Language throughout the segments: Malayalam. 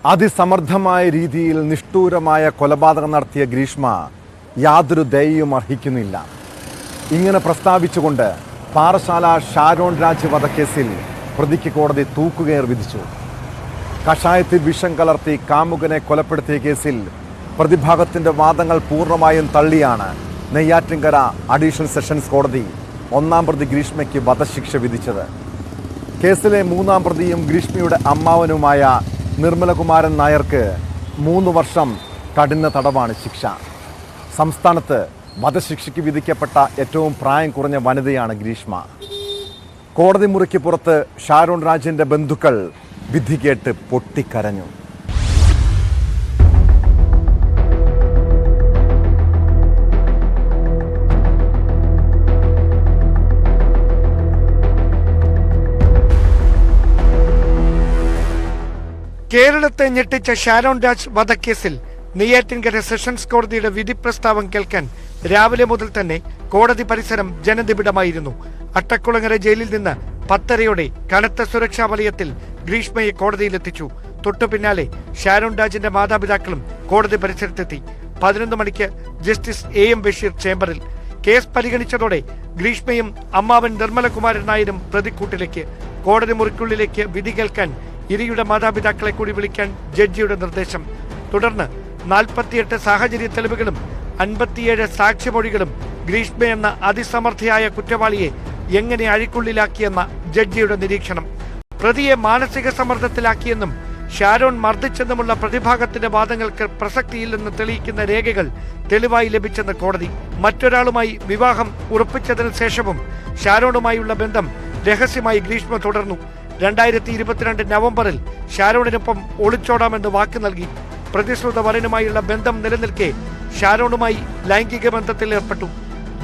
അതിസമർത്ഥമായ രീതിയിൽ നിഷ്ഠൂരമായ കൊലപാതകം നടത്തിയ ഗ്രീഷ്മ യാതൊരു ദയയും അർഹിക്കുന്നില്ല. ഇങ്ങനെ പ്രസ്താവിച്ചുകൊണ്ട് പാറശാല ഷാരോൺ രാജ് വധക്കേസിൽ പ്രതിക്ക് കോടതി തൂക്കുകയർ വിധിച്ചു. കഷായത്തിൽ വിഷം കലർത്തി കാമുകനെ കൊലപ്പെടുത്തിയ കേസിൽ പ്രതിഭാഗത്തിൻ്റെ വാദങ്ങൾ പൂർണ്ണമായും തള്ളിയാണ് നെയ്യാറ്റിൻകര അഡീഷണൽ സെഷൻസ് കോടതി ഒന്നാം പ്രതി ഗ്രീഷ്മയ്ക്ക് വധശിക്ഷ വിധിച്ചത്. കേസിലെ മൂന്നാം പ്രതിയും ഗ്രീഷ്മയുടെ അമ്മാവനുമായ നിർമ്മലകുമാരൻ നായർക്ക് 3 വർഷം കഠിന തടവാണ് ശിക്ഷ. സംസ്ഥാനത്ത് വധശിക്ഷയ്ക്ക് വിധിക്കപ്പെട്ട ഏറ്റവും പ്രായം കുറഞ്ഞ വനിതയാണ് ഗ്രീഷ്മ. കോടതി മുറിക്ക് പുറത്ത് ഷാരോൺ രാജിൻ്റെ ബന്ധുക്കൾ വിധി കേട്ട് പൊട്ടിക്കരഞ്ഞു. കേരളത്തെ ഞെട്ടിച്ച ഷാരോൺ രാജ് വധക്കേസിൽ നെയ്യാറ്റിൻകര സെഷൻസ് കോടതിയുടെ വിധി പ്രസ്താവം കേൾക്കാൻ രാവിലെ മുതൽ തന്നെ കോടതി പരിസരം ജനനിബിഡമായിരുന്നു. അട്ടക്കുളങ്ങര ജയിലിൽ നിന്ന് 10:30 കനത്ത സുരക്ഷാ വലയത്തിൽ ഗ്രീഷ്മയെ കോടതിയിലെത്തിച്ചു. തൊട്ടു പിന്നാലെ ഷാരോൺ രാജിന്റെ മാതാപിതാക്കളും കോടതി പരിസരത്തെത്തി. 11 മണിക്ക് ജസ്റ്റിസ് AM ബഷീർ ചേംബറിൽ. കേസ് പരിഗണിച്ചതോടെ ഗ്രീഷ്മയും അമ്മാവൻ നിർമ്മലകുമാരൻ നായരും പ്രതിക്കൂട്ടിലേക്ക്. കോടതി മുറിക്കുള്ളിലേക്ക് വിധി കേൾക്കാൻ ഇരിയുടെ മാതാപിതാക്കളെ കൂടി വിളിക്കാൻ ജഡ്ജിയുടെ നിർദ്ദേശം. തുടർന്ന് 48 സാഹചര്യ തെളിവുകളും 57 സാക്ഷിമൊഴികളും ഗ്രീഷ്മ എന്ന അതിസമർത്ഥയായ കുറ്റവാളിയെ എങ്ങനെ അഴിക്കുള്ളിലാക്കിയെന്ന ജഡ്ജിയുടെ നിരീക്ഷണം. പ്രതിയെ മാനസിക സമ്മർദ്ദത്തിലാക്കിയെന്നും ഷാരോൺ മർദ്ദിച്ചെന്നുമുള്ള പ്രതിഭാഗത്തിന്റെ വാദങ്ങൾക്ക് പ്രസക്തിയില്ലെന്ന് തെളിയിക്കുന്ന രേഖകൾ തെളിവായി ലഭിച്ചെന്ന് കോടതി. മറ്റൊരാളുമായി വിവാഹം ഉറപ്പിച്ചതിനു ശേഷവും ഷാരോണുമായുള്ള ബന്ധം രഹസ്യമായി ഗ്രീഷ്മ തുടർന്നു. 2022 നവംബറിൽ ഷാരോണിനൊപ്പം ഒളിച്ചോടാമെന്ന് വാക്ക് നൽകി. പ്രതിശ്രുത വരനുമായുള്ള ബന്ധം നിലനിൽക്കെ ഷാരോണുമായി ലൈംഗിക ബന്ധത്തിൽ ഏർപ്പെട്ടു.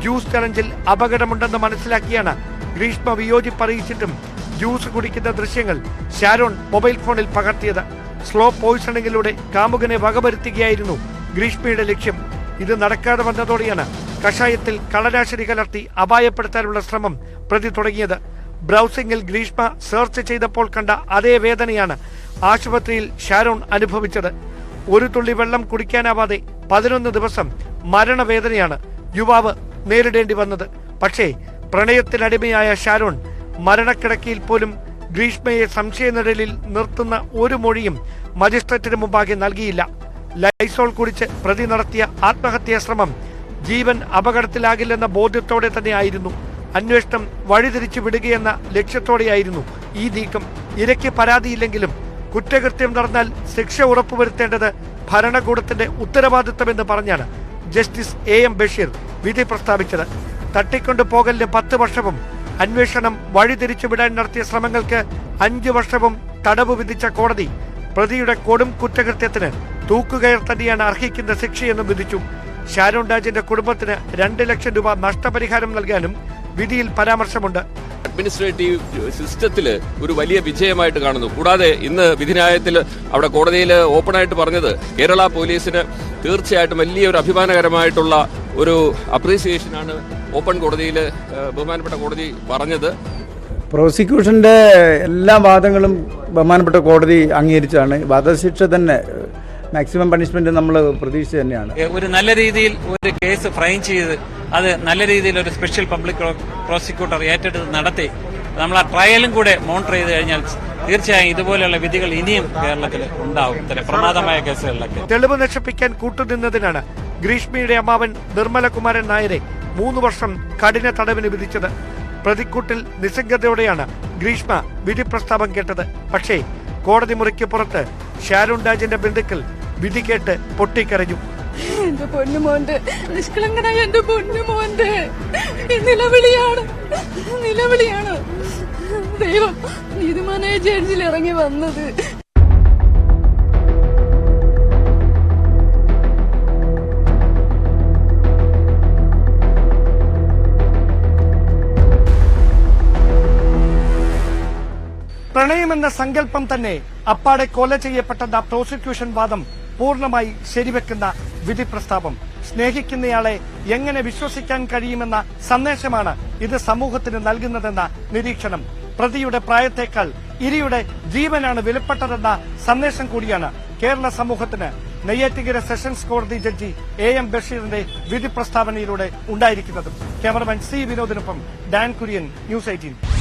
ജ്യൂസ് ചലഞ്ചിൽ അപകടമുണ്ടെന്ന് മനസ്സിലാക്കിയാണ് ഗ്രീഷ്മ വിയോജിപ്പറിയിച്ചിട്ടും ജ്യൂസ് കുടിക്കുന്ന ദൃശ്യങ്ങൾ ഷാരോൺ മൊബൈൽ ഫോണിൽ പകർത്തിയത്. സ്ലോ പോയിസണിങ്ങിലൂടെ കാമുകനെ വകവരുത്തുകയായിരുന്നു ഗ്രീഷ്മയുടെ ലക്ഷ്യം. ഇത് നടക്കാതെ വന്നതോടെയാണ് കഷായത്തിൽ കളനാശിനി കലർത്തി അപായപ്പെടുത്താനുള്ള ശ്രമം പ്രതി തുടങ്ങിയത്. ബ്രൗസിംഗിൽ ഗ്രീഷ്മ സെർച്ച് ചെയ്തപ്പോൾ കണ്ട അതേ വേദനയാണ് ആശുപത്രിയിൽ ഷാരോൺ അനുഭവിച്ചത്. ഒരു തുള്ളി വെള്ളം കുടിക്കാനാവാതെ 11 ദിവസം മരണവേദനയാണ് യുവാവ് നേരിടേണ്ടി വന്നത്. പക്ഷേ പ്രണയത്തിനടിമയായ ഷാരോൺ മരണക്കിടക്കയിൽ പോലും ഗ്രീഷ്മയെ സംശയനിഴലിൽ നിർത്തുന്ന ഒരു മൊഴിയും മജിസ്ട്രേറ്റിന് മുമ്പാകെ നൽകിയില്ല. ലൈസോൾ കുടിച്ച് പ്രതി നടത്തിയ ആത്മഹത്യാ ശ്രമം ജീവൻ അപകടത്തിലാകില്ലെന്ന ബോധ്യത്തോടെ തന്നെയായിരുന്നു. അന്വേഷണം വഴിതിരിച്ചു വിടുകയെന്ന ലക്ഷ്യത്തോടെയായിരുന്നു ഈ നീക്കം. ഇരയ്ക്ക് പരാതിയില്ലെങ്കിലും കുറ്റകൃത്യം നടന്നാൽ ശിക്ഷ ഉറപ്പുവരുത്തേണ്ടത് ഭരണകൂടത്തിന്റെ ഉത്തരവാദിത്തമെന്ന് പറഞ്ഞാണ് ജസ്റ്റിസ് AM ബഷീർ വിധി പ്രസ്താവിച്ചത്. തട്ടിക്കൊണ്ടു പോകലിന് 10 വർഷവും അന്വേഷണം വഴിതിരിച്ചു വിടാൻ നടത്തിയ ശ്രമങ്ങൾക്ക് 5 വർഷവും തടവ് വിധിച്ച കോടതി പ്രതിയുടെ കൊടും കുറ്റകൃത്യത്തിന് തൂക്കുകയർ തന്നെയാണ് അർഹിക്കുന്ന ശിക്ഷയെന്നും വിധിച്ചു. ഷാരോൺ രാജിന്റെ കുടുംബത്തിന് 2 ലക്ഷം രൂപ നഷ്ടപരിഹാരം നൽകാനും വിധിയിൽ പരാമർശമുണ്ട്. അഡ്മിനിസ്ട്രേറ്റീവ് സിസ്റ്റത്തിൽ ഒരു വലിയ വിജയമായിട്ട് കാണുന്നു. കൂടാതെ ഇന്ന് വിധിന്യായത്തിൽ അവിടെ കോടതിയിൽ ഓപ്പണായിട്ട് പറഞ്ഞത് കേരള പോലീസിന് തീർച്ചയായിട്ടും വലിയൊരു അഭിമാനകരമായിട്ടുള്ള ഒരു അപ്രീസിയേഷനാണ് ഓപ്പൺ കോടതിയിൽ ബഹുമാനപ്പെട്ട കോടതി പറഞ്ഞത്. പ്രോസിക്യൂഷന്റെ എല്ലാ വാദങ്ങളും ബഹുമാനപ്പെട്ട കോടതി അംഗീകരിച്ചാണ്. വധശിക്ഷ തന്നെ മാക്സിമം പണിഷ്മെന്റ് നമ്മൾ പ്രതീക്ഷ തന്നെയാണ്. ഒരു നല്ല രീതിയിൽ ഒരു കേസ് ഫ്രെയിം ചെയ്ത് അത് നല്ല രീതിയിൽ ഒരു സ്പെഷ്യൽ പബ്ലിക് പ്രോസിക്യൂട്ടർ ഏറ്റെടുത്ത് നടത്തി നമ്മൾ ആ ട്രയലും കൂടെ മോണിറ്റർ ചെയ്ത് കഴിഞ്ഞാൽ തീർച്ചയായും ഇതുപോലെയുള്ള വിധികൾ ഇനിയും കേരളത്തിൽ ഉണ്ടാവും. പ്രമാദമായ കേസുകളിലൊക്കെ തെളിവ് നശിപ്പിക്കാൻ കൂട്ടുനിന്നതിനാണ് ഗ്രീഷ്മയുടെ അമ്മാവൻ നിർമ്മലകുമാരൻ നായരെ 3 വർഷം കഠിന തടവിന് വിധിച്ചത്. പ്രതിക്കൂട്ടിൽ നിസ്സംഗതയോടെയാണ് ഗ്രീഷ്മ വിധി പ്രസ്താവം കേട്ടത്. പക്ഷേ കോടതി മുറിക്ക് പുറത്ത് ഷാരോൺ രാജിന്റെ ബന്ധുക്കൾ വിധി കേട്ട് പൊട്ടിക്കരഞ്ഞു. എന്റെ പൊന്നുമോന്റെ നിഷ്കളങ്കനായ എന്റെ പൊന്നുമോന്റെ നിലവിളിയാണ് ദൈവം നീതിമാനായ ജഡ്ജിൽ ഇറങ്ങി വന്നത്. പ്രണയമെന്ന സങ്കല്പം തന്നെ അപ്പാടെ കൊല ചെയ്യപ്പെട്ടെന്ന പ്രോസിക്യൂഷൻ വാദം പൂർണ്ണമായി ശരിവെക്കുന്ന വിധി പ്രസ്താവം. സ്നേഹിക്കുന്നയാളെ എങ്ങനെ വിശ്വസിക്കാൻ കഴിയുമെന്ന സന്ദേശമാണ് ഇത് സമൂഹത്തിന് നൽകുന്നതെന്ന നിരീക്ഷണം. പ്രതിയുടെ പ്രായത്തേക്കാൾ ഇരയുടെ ജീവനാണ് വിലപ്പെട്ടതെന്ന സന്ദേശം കൂടിയാണ് കേരള സമൂഹത്തിന് നെയ്യാറ്റിൻകര സെഷൻസ് കോടതി ജഡ്ജി AM ബഷീറിന്റെ വിധി പ്രസ്താവനയിലൂടെ ഉണ്ടായിരിക്കുന്നത്. ക്യാമറമാൻ C വിനോദിനൊപ്പം ഡാൻ കുര്യൻ, News 18.